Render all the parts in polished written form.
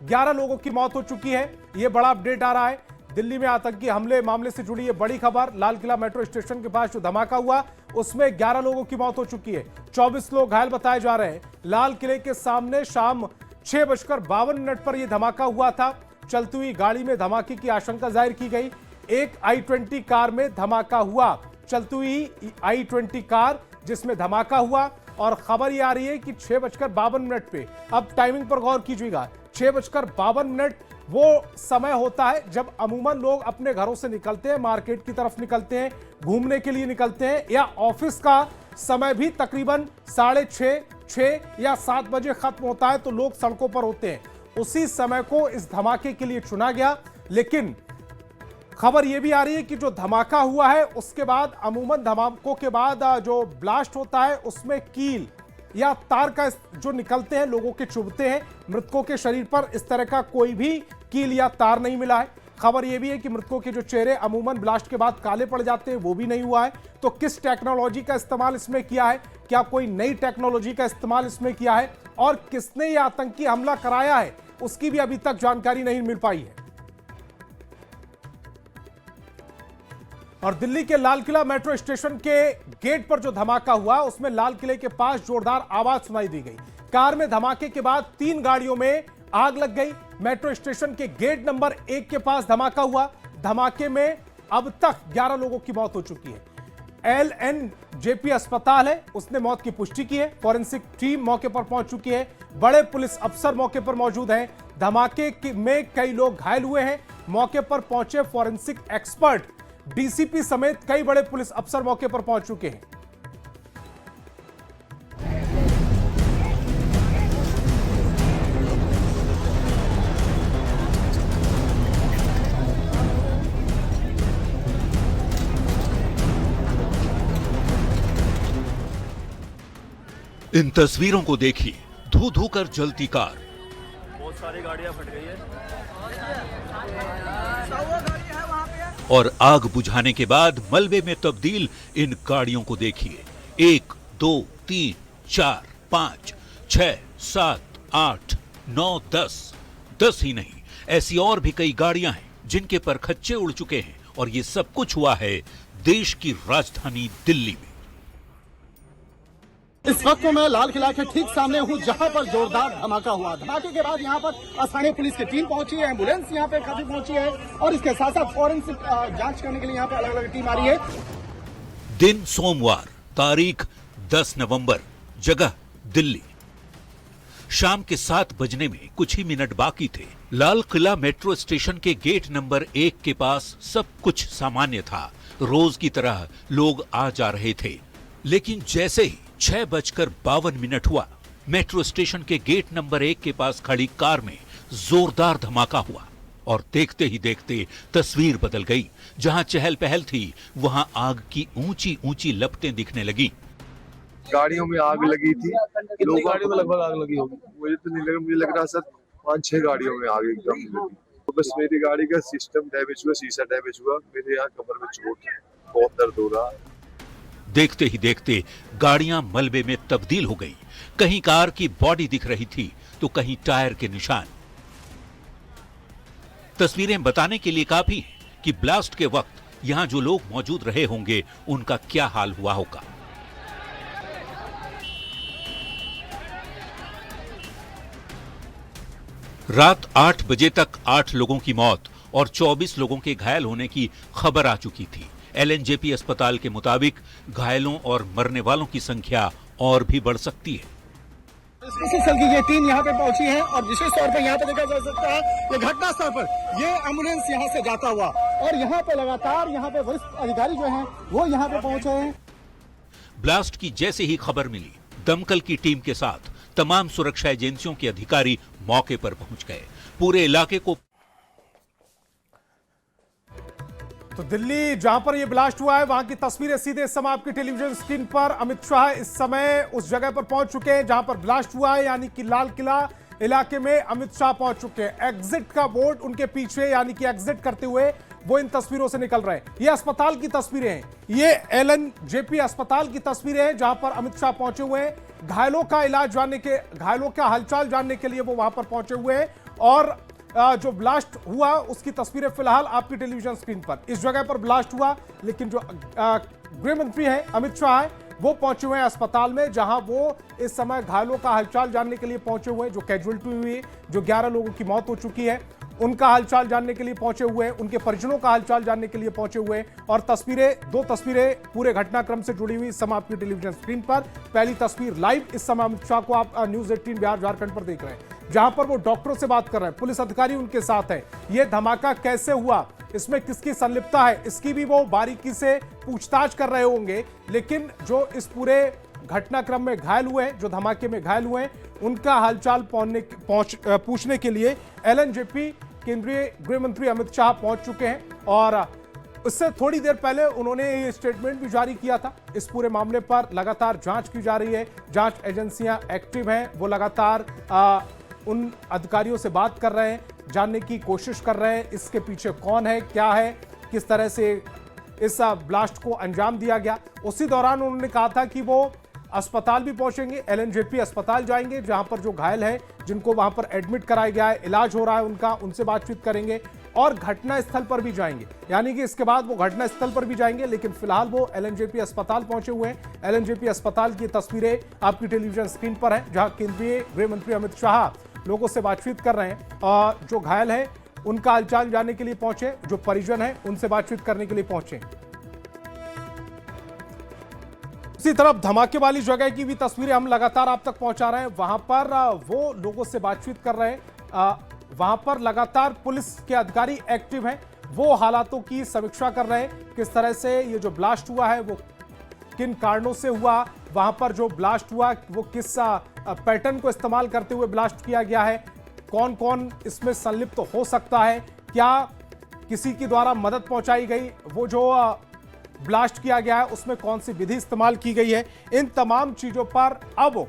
11 लोगों की मौत हो चुकी है। यह बड़ा अपडेट आ रहा है। दिल्ली में आतंकी हमले मामले से जुड़ी ये बड़ी खबर। लाल किला मेट्रो स्टेशन के पास जो धमाका हुआ उसमें 11 लोगों की मौत हो चुकी है, 24 लोग घायल बताए जा रहे हैं। लाल किले के सामने शाम 6:52 पर यह धमाका हुआ था। चलती हुई गाड़ी में धमाके की आशंका जाहिर की गई। एक i20 कार में धमाका हुआ, चलती हुई i20 कार जिसमें धमाका हुआ। और खबर यह आ रही है कि 6:52 पे, अब टाइमिंग पर गौर कीजिएगा, 6:52 वो समय होता है जब अमूमन लोग अपने घरों से निकलते हैं, मार्केट की तरफ निकलते हैं, घूमने के लिए निकलते हैं, या ऑफिस का समय भी तकरीबन 6:30, 6 या 7 बजे खत्म होता है तो लोग सड़कों पर होते हैं। उसी समय को इस धमाके के लिए चुना गया। लेकिन खबर यह भी आ रही है कि जो धमाका हुआ है उसके बाद, अमूमन धमाकों के बाद जो ब्लास्ट होता है उसमें कील या तार का जो निकलते हैं, लोगों के चुभते हैं। मृतकों के शरीर पर इस तरह का कोई भी कील या तार नहीं मिला है। खबर यह भी है कि मृतकों के जो चेहरे अमूमन ब्लास्ट के बाद काले पड़ जाते हैं, वो भी नहीं हुआ है। तो किस टेक्नोलॉजी का इस्तेमाल इसमें किया है, क्या कोई नई टेक्नोलॉजी का इस्तेमाल इसमें किया है, और किसने यह आतंकी हमला कराया है, उसकी भी अभी तक जानकारी नहीं मिल पाई है। और दिल्ली के लाल किला मेट्रो स्टेशन के गेट पर जो धमाका हुआ उसमें लाल किले के पास जोरदार आवाज सुनाई दी गई। कार में धमाके के बाद 3 गाड़ियों में आग लग गई। मेट्रो स्टेशन के गेट नंबर 1 के पास धमाका हुआ। धमाके में अब तक 11 लोगों की मौत हो चुकी है। LNJP अस्पताल है, उसने मौत की पुष्टि की है। फॉरेंसिक टीम मौके पर पहुंच चुकी है। बड़े पुलिस अफसर मौके पर मौजूद हैं। धमाके में कई लोग घायल हुए हैं। मौके पर पहुंचे फॉरेंसिक एक्सपर्ट, डीसीपी समेत कई बड़े पुलिस अफसर मौके पर पहुंच चुके हैं। इन तस्वीरों को देखिए, धू धू कर जलती कार, बहुत सारी गाड़ियां फट गई है। और आग बुझाने के बाद मलबे में तब्दील इन गाड़ियों को देखिए। 1, 2, 3, 4, 5, 6, 7, 8, 9, 10 ही नहीं, ऐसी और भी कई गाड़ियां हैं जिनके परखच्चे उड़ चुके हैं। और ये सब कुछ हुआ है देश की राजधानी दिल्ली में। इस वक्त मैं लाल किला के ठीक सामने हूं, जहां पर जोरदार धमाका हुआ। धमाके के बाद यहां पर स्थानीय पुलिस की टीम पहुंची है, एम्बुलेंस यहां पे काफी पहुंची है, और इसके साथ साथ फॉरेंसिक जांच करने के लिए यहां पे अलग अलग टीम आ रही है। दिन सोमवार, तारीख 10 नवंबर, जगह दिल्ली। शाम के 7 बजने में कुछ ही मिनट बाकी थे। लाल किला मेट्रो स्टेशन के गेट नंबर 1 के पास सब कुछ सामान्य था। रोज की तरह लोग आ जा रहे थे। लेकिन जैसे ही 6:52 हुआ, मेट्रो स्टेशन के गेट नंबर 1 के पास खड़ी कार में जोरदार धमाका हुआ। और देखते ही देखते तस्वीर बदल गई। जहां चहल पहल थी, वहां आग की ऊंची ऊंची लपटें दिखने लगी। गाड़ियों में आग लगी थी। कितनी गाड़ियों में लगभग आग लगी होगी? मुझे तो नहीं लगा, मुझे लग रहा सर 5-6 गाड़ियों में आग एकदम लगी। तो बस मेरी गाड़ी का सिस्टम डैमेज हुआ, शीशा डैमेज हुआ, मेरे यहाँ कमर में चोट है, बहुत दर्द हो रहा है। देखते ही देखते गाड़ियां मलबे में तब्दील हो गई। कहीं कार की बॉडी दिख रही थी तो कहीं टायर के निशान। तस्वीरें बताने के लिए काफी है कि ब्लास्ट के वक्त यहां जो लोग मौजूद रहे होंगे उनका क्या हाल हुआ होगा। रात 8 बजे तक 8 लोगों की मौत और 24 लोगों के घायल होने की खबर आ चुकी थी। LNJP अस्पताल के मुताबिक घायलों और मरने वालों की संख्या और भी बढ़ सकती है। स्पेशल की ये टीम यहाँ पे पहुंची है, और विशेष तौर पे यहाँ पे देखा जा सकता है ये घटना स्थल पर ये एम्बुलेंस यहाँ से जाता हुआ, और यहाँ पे लगातार यहाँ पे वरिष्ठ अधिकारी जो हैं वो यहाँ पे पहुंचे हैं। ब्लास्ट की जैसे ही खबर मिली, दमकल की टीम के साथ तमाम सुरक्षा एजेंसियों के अधिकारी मौके पर पहुंच गए। पूरे इलाके को तो दिल्ली जहां पर यह ब्लास्ट हुआ है वहां की तस्वीरें सीधे इस समय आपकी टेलीविजन स्क्रीन पर। अमित शाह इस समय उस जगह पर पहुंच चुके हैं जहां पर ब्लास्ट हुआ है, यानी कि लाल किला इलाके में अमित शाह पहुंच चुके हैं। एग्जिट का बोर्ड उनके पीछे, यानी कि एग्जिट करते हुए वो इन तस्वीरों से निकल रहे हैं। ये अस्पताल की तस्वीरें हैं, ये LNJP अस्पताल की तस्वीरें हैं जहां पर अमित शाह पहुंचे हुए हैं। घायलों का इलाज जानने के, घायलों का हालचाल जानने के लिए वो वहां पर पहुंचे हुए हैं। और जो ब्लास्ट हुआ उसकी तस्वीरें फिलहाल आपकी टेलीविजन स्क्रीन पर। इस जगह पर ब्लास्ट हुआ, लेकिन जो गृह मंत्री हैं अमित शाह है वो पहुंचे हुए हैं अस्पताल में, जहां वो इस समय घायलों का हालचाल जानने के लिए पहुंचे हुए हैं। जो कैजुअलिटी हुई है, जो 11 लोगों की मौत हो चुकी है, उनका हालचाल जानने के लिए पहुंचे हुए हैं, उनके परिजनों का हालचाल जानने के लिए पहुंचे हुए हैं। और दो तस्वीरें पूरे घटनाक्रम से जुड़ी हुई इस समय आपकी टेलीविजन स्क्रीन पर। पहली तस्वीर लाइव इस समय अमित शाह को आप न्यूज 18 बिहार झारखंड पर देख रहे हैं, जहां पर वो डॉक्टरों से बात कर रहे हैं, पुलिस अधिकारी उनके साथ हैं। यह धमाका कैसे हुआ, इसमें किसकी संलिप्तता है, इसकी भी वो बारीकी से पूछताछ कर रहे होंगे। लेकिन जो इस पूरे घटनाक्रम में घायल हुए हैं, जो धमाके में घायल हुए हैं, उनका हालचाल पूछने के लिए एलएनजेपी केंद्रीय गृह मंत्री अमित शाह पहुंच चुके हैं। और इससे थोड़ी देर पहले उन्होंने ये स्टेटमेंट भी जारी किया था। इस पूरे मामले पर लगातार जांच की जा रही है, जांच एजेंसियां एक्टिव हैं, वो लगातार उन अधिकारियों से बात कर रहे हैं, जानने की कोशिश कर रहे हैं इसके पीछे कौन है, क्या है, किस तरह से इस ब्लास्ट को अंजाम दिया गया। उसी दौरान उन्होंने कहा था कि वो अस्पताल भी पहुंचेंगे, एलएनजेपी अस्पताल जाएंगे, जहां पर जो घायल है, जिनको वहां पर एडमिट कराया गया है, इलाज हो रहा है उनका, उनसे बातचीत करेंगे और घटना स्थल पर भी जाएंगे। यानी कि इसके बाद वो घटना स्थल पर भी जाएंगे, लेकिन फिलहाल वो एलएनजेपी अस्पताल पहुंचे हुए हैं। एलएनजेपी अस्पताल की तस्वीरें आपकी टेलीविजन स्क्रीन पर है, जहां केंद्रीय गृह मंत्री अमित शाह लोगों से बातचीत कर रहे हैं और जो घायल है उनका हालचाल जानने के लिए पहुंचे, जो परिजन है उनसे बातचीत करने के लिए पहुंचे। इसी तरफ धमाके वाली जगह की भी तस्वीरें हम लगातार आप तक पहुंचा रहे हैं। वहां पर वो लोगों से बातचीत कर रहे हैं, वहां पर लगातार पुलिस के अधिकारी एक्टिव हैं, वो हालातों की समीक्षा कर रहे हैं, किस तरह से ये जो ब्लास्ट हुआ है वो किन कारणों से हुआ, वहां पर जो ब्लास्ट हुआ वो किस पैटर्न को इस्तेमाल करते हुए ब्लास्ट किया गया है, कौन कौन इसमें संलिप्त हो सकता है, क्या किसी के द्वारा मदद पहुंचाई गई, वो जो ब्लास्ट किया गया है उसमें कौन सी विधि इस्तेमाल की गई है, इन तमाम चीजों पर अब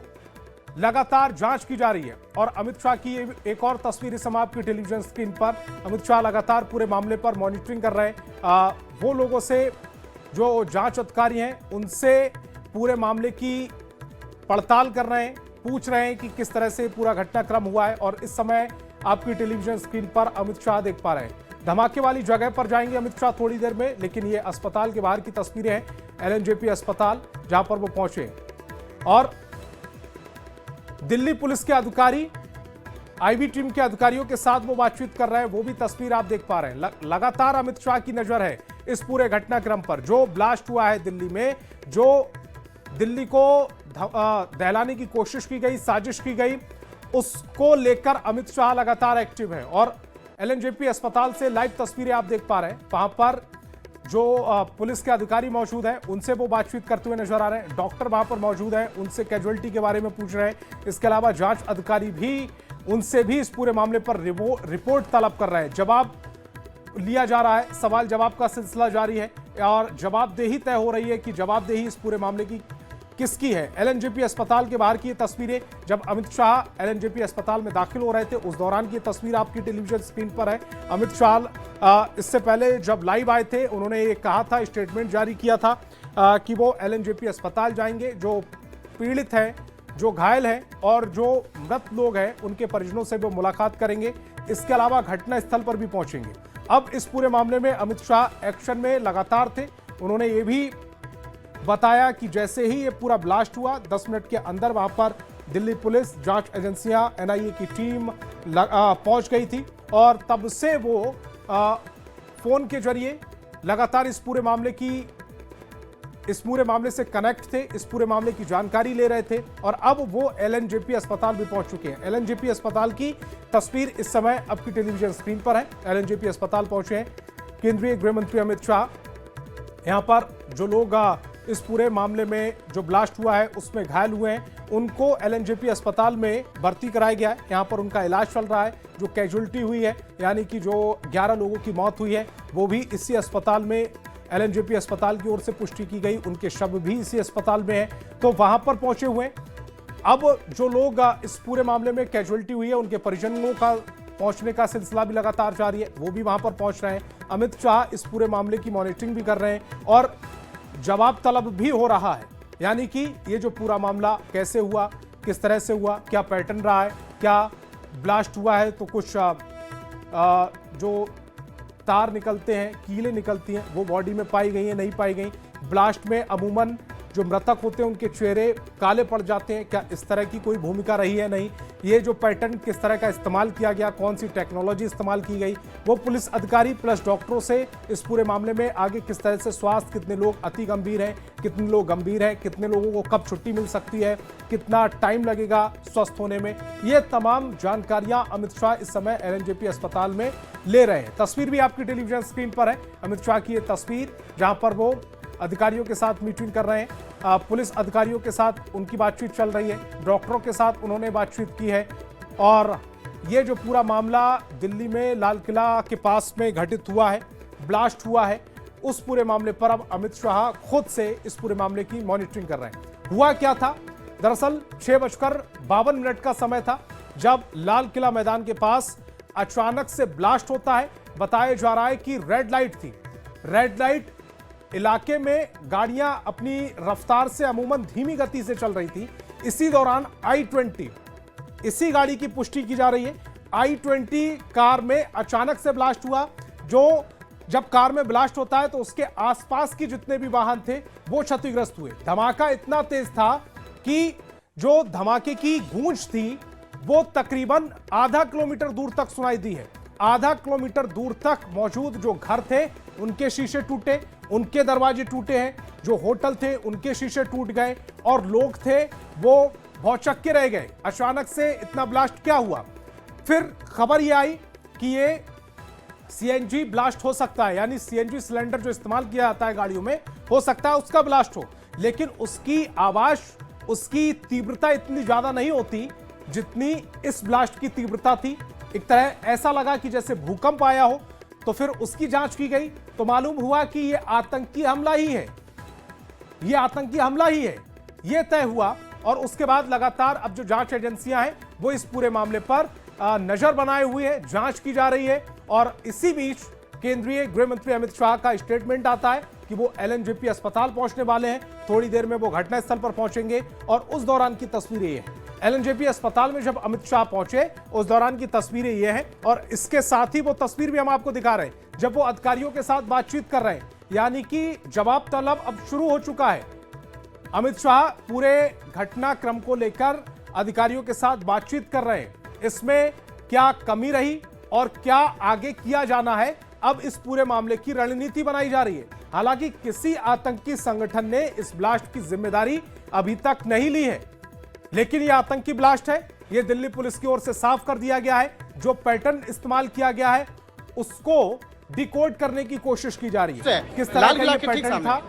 लगातार जांच की जा रही है। और अमित शाह की एक और तस्वीर इस समय आपकी टेलीविजन स्क्रीन पर। अमित शाह लगातार पूरे मामले पर मॉनिटरिंग कर रहे हैं, वो लोगों से जो जांच अधिकारी हैं उनसे पूरे मामले की पड़ताल कर रहे हैं, पूछ रहे हैं कि किस तरह से पूरा घटनाक्रम हुआ है। और इस समय आपकी टेलीविजन स्क्रीन पर अमित शाह देख पा रहे हैं। धमाके वाली जगह पर जाएंगे अमित शाह थोड़ी देर में, लेकिन ये अस्पताल के बाहर की तस्वीरें हैं, एलएनजेपी अस्पताल जहां पर वो पहुंचे। और दिल्ली पुलिस के अधिकारी, आईबी टीम के अधिकारियों के साथ वो बातचीत कर रहे हैं, वो भी तस्वीर आप देख पा रहे हैं। लगातार अमित शाह की नजर है इस पूरे घटनाक्रम पर। जो ब्लास्ट हुआ है दिल्ली में, जो दिल्ली को दहलाने की कोशिश की गई, साजिश की गई, उसको लेकर अमित शाह लगातार एक्टिव है। और एलएनजेपी अस्पताल से लाइव तस्वीरें आप देख पा रहे हैं, वहां पर जो पुलिस के अधिकारी मौजूद हैं उनसे वो बातचीत करते हुए नजर आ रहे हैं, डॉक्टर वहां पर मौजूद हैं, उनसे कैजुअलिटी के बारे में पूछ रहे हैं। इसके अलावा जांच अधिकारी भी उनसे भी इस पूरे मामले पर रिपोर्ट तलब कर रहे हैं, जवाब लिया जा रहा है, सवाल जवाब का सिलसिला जारी है और जवाबदेही तय हो रही है कि जवाबदेही इस पूरे मामले की किसकी है। एलएनजेपी अस्पताल के बाहर की ये तस्वीरें, जब अमित शाह एलएनजेपी अस्पताल में दाखिल हो रहे थे उस दौरान की तस्वीर आपकी टेलीविजन स्क्रीन पर है। अमित शाह इससे पहले जब लाइव आए थे उन्होंने ये कहा था, स्टेटमेंट जारी किया था कि वो एलएनजेपी अस्पताल जाएंगे, जो पीड़ित हैं, जो घायल हैं और जो मृत लोग हैं उनके परिजनों से वो मुलाकात करेंगे। इसके अलावा घटना स्थल पर भी पहुंचेंगे। अब इस पूरे मामले में अमित शाह एक्शन में लगातार थे। उन्होंने ये भी बताया कि जैसे ही ये पूरा ब्लास्ट हुआ 10 मिनट के अंदर वहां पर दिल्ली पुलिस, जांच एजेंसियां, एनआईए की टीम पहुंच गई थी और तब से वो फोन के जरिए लगातार इस पूरे मामले से कनेक्ट थे, इस पूरे मामले की जानकारी ले रहे थे। और अब वो एलएनजेपी अस्पताल भी पहुंच चुके हैं। एलएनजेपी अस्पताल की तस्वीर इस समय आपकी टेलीविजन स्क्रीन पर है। एलएनजेपी अस्पताल पहुंचे हैं केंद्रीय गृह मंत्री अमित शाह। यहां पर जो लोग इस पूरे मामले में जो ब्लास्ट हुआ है उसमें घायल हुए हैं, उनको एलएनजेपी अस्पताल में भर्ती कराया गया है। यहाँ पर उनका इलाज चल रहा है। जो कैजुअलिटी हुई है, यानी कि जो 11 लोगों की मौत हुई है, वो भी इसी अस्पताल में, एलएनजेपी अस्पताल की ओर से पुष्टि की गई, उनके शव भी इसी अस्पताल में है, तो वहां पर पहुंचे हुए हैं। अब जो लोग इस पूरे मामले में कैजुअलिटी हुई है उनके परिजनों का पहुंचने का सिलसिला भी लगातार जारी है, वो भी वहां पर पहुंच रहे हैं। अमित शाह इस पूरे मामले की मॉनिटरिंग भी कर रहे हैं और जवाब तलब भी हो रहा है, यानी कि ये जो पूरा मामला कैसे हुआ, किस तरह से हुआ, क्या पैटर्न रहा है, क्या ब्लास्ट हुआ है तो कुछ जो तार निकलते हैं, कीलें निकलती हैं, वो बॉडी में पाई गई हैं, नहीं पाई गई। ब्लास्ट में अमूमन जो मृतक होते हैं उनके चेहरे काले पड़ जाते हैं। क्या इस तरह की कोई भूमिका रही है? नहीं। ये जो पैटर्न किस तरह का इस्तेमाल किया गया, कौन सी टेक्नोलॉजी इस्तेमाल की गई, वो पुलिस अधिकारी प्लस डॉक्टरों से इस पूरे मामले में आगे किस तरह से स्वास्थ्य, कितने लोग अति गंभीर हैं, कितने लोग गंभीर हैं, कितने लोगों को कब छुट्टी मिल सकती है, कितना टाइम लगेगा स्वस्थ होने में, ये तमाम जानकारियां अमित शाह इस समय एलएनजेपी अस्पताल में ले रहे हैं। तस्वीर भी आपकी टेलीविजन स्क्रीन पर है, अमित शाह की ये तस्वीर जहां पर वो अधिकारियों के साथ मीटिंग कर रहे हैं। पुलिस अधिकारियों के साथ उनकी बातचीत चल रही है, डॉक्टरों के साथ उन्होंने बातचीत की है। और ये जो पूरा मामला दिल्ली में लाल किला के पास में घटित हुआ है, ब्लास्ट हुआ है, उस पूरे मामले पर अब अमित शाह खुद से इस पूरे मामले की मॉनिटरिंग कर रहे हैं। हुआ क्या था? दरअसल 6:52 का समय था जब लाल किला मैदान के पास अचानक से ब्लास्ट होता है। बताया जा रहा है कि रेड लाइट थी। रेड लाइट इलाके में गाड़ियां अपनी रफ्तार से अमूमन धीमी गति से चल रही थी। इसी दौरान i20, इसी गाड़ी की पुष्टि की जा रही है, i20 कार में अचानक से ब्लास्ट हुआ। जो जब कार में ब्लास्ट होता है तो उसके आसपास के जितने भी वाहन थे वो क्षतिग्रस्त हुए। धमाका इतना तेज था कि जो धमाके की गूंज थी वो तकरीबन आधा किलोमीटर दूर तक सुनाई दी है। आधा किलोमीटर दूर तक मौजूद जो घर थे उनके शीशे टूटे, उनके दरवाजे टूटे हैं, जो होटल थे उनके शीशे टूट गए और लोग थे वो भौचक्के रह गए। अचानक से इतना ब्लास्ट क्या हुआ? फिर खबर ये आई कि ये सीएनजी ब्लास्ट हो सकता है, यानी सीएनजी सिलेंडर जो इस्तेमाल किया जाता है गाड़ियों में, हो सकता है उसका ब्लास्ट हो। लेकिन उसकी आवाज, उसकी तीव्रता इतनी ज्यादा नहीं होती जितनी इस ब्लास्ट की तीव्रता थी। एक तरह ऐसा लगा कि जैसे भूकंप आया हो। तो फिर उसकी जांच की गई तो मालूम हुआ कि यह आतंकी हमला ही है, यह आतंकी हमला ही है, यह तय हुआ। और उसके बाद लगातार अब जो जांच एजेंसियां हैं वो इस पूरे मामले पर नजर बनाए हुए हैं, जांच की जा रही है। और इसी बीच केंद्रीय गृह मंत्री अमित शाह का स्टेटमेंट आता है कि वो एलएनजेपी अस्पताल पहुंचने वाले हैं। थोड़ी देर में वो घटनास्थल पर पहुंचेंगे और उस दौरान की तस्वीरें ये हैं। एलएनजेपी अस्पताल में जब अमित शाह पहुंचे उस दौरान की तस्वीरें ये हैं। और इसके साथ ही वो तस्वीर भी हम आपको दिखा रहे हैं जब वो अधिकारियों के साथ बातचीत कर रहे हैं, यानी कि जवाब तलब अब शुरू हो चुका है। अमित शाह पूरे घटनाक्रम को लेकर अधिकारियों के साथ बातचीत कर रहे हैं। इसमें क्या कमी रही और क्या आगे किया जाना है, अब इस पूरे मामले की रणनीति बनाई जा रही है। हालांकि किसी आतंकी संगठन ने इस ब्लास्ट की जिम्मेदारी अभी तक नहीं ली है, लेकिन यह आतंकी ब्लास्ट है, यह दिल्ली पुलिस की ओर से साफ कर दिया गया है। जो पैटर्न इस्तेमाल किया गया है उसको डिकोड करने की कोशिश की जा रही है। किस तरह का यह पैटर्न था?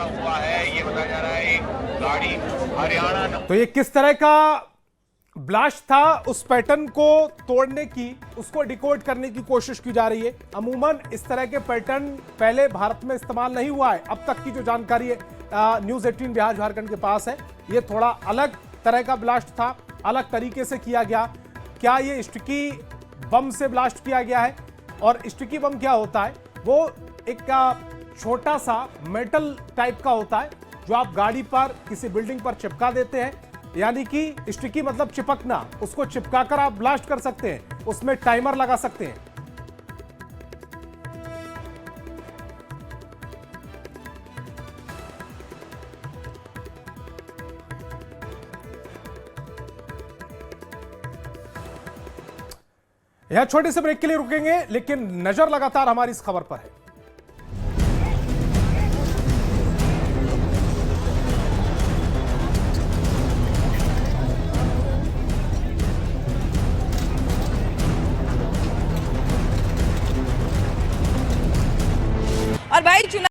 हुआ है ये बताया जा रहा है, एक गाड़ी हरियाणा। तो ये किस तरह का ब्लास्ट था, उस पैटर्न को तोड़ने की, उसको डिकोड करने की कोशिश की जा रही है। अमूमन इस तरह के पैटर्न पहले भारत में इस्तेमाल नहीं हुआ है। अब तक की जो जानकारी है न्यूज़ 18 बिहार झारखंड के पास है, ये थोड़ा अलग तरह का ब्लास्ट था, अलग तरीके से किया गया। क्या ये स्टिकी बम से ब्लास्ट किया गया है? और स्टिकी बम क्या होता है? वो एक छोटा सा मेटल टाइप का होता है जो आप गाड़ी पर, किसी बिल्डिंग पर चिपका देते हैं, यानी कि स्टिकी मतलब चिपकना, उसको चिपकाकर आप ब्लास्ट कर सकते हैं, उसमें टाइमर लगा सकते हैं। यहां छोटे से ब्रेक के लिए रुकेंगे, लेकिन नजर लगातार हमारी इस खबर पर है। और भाई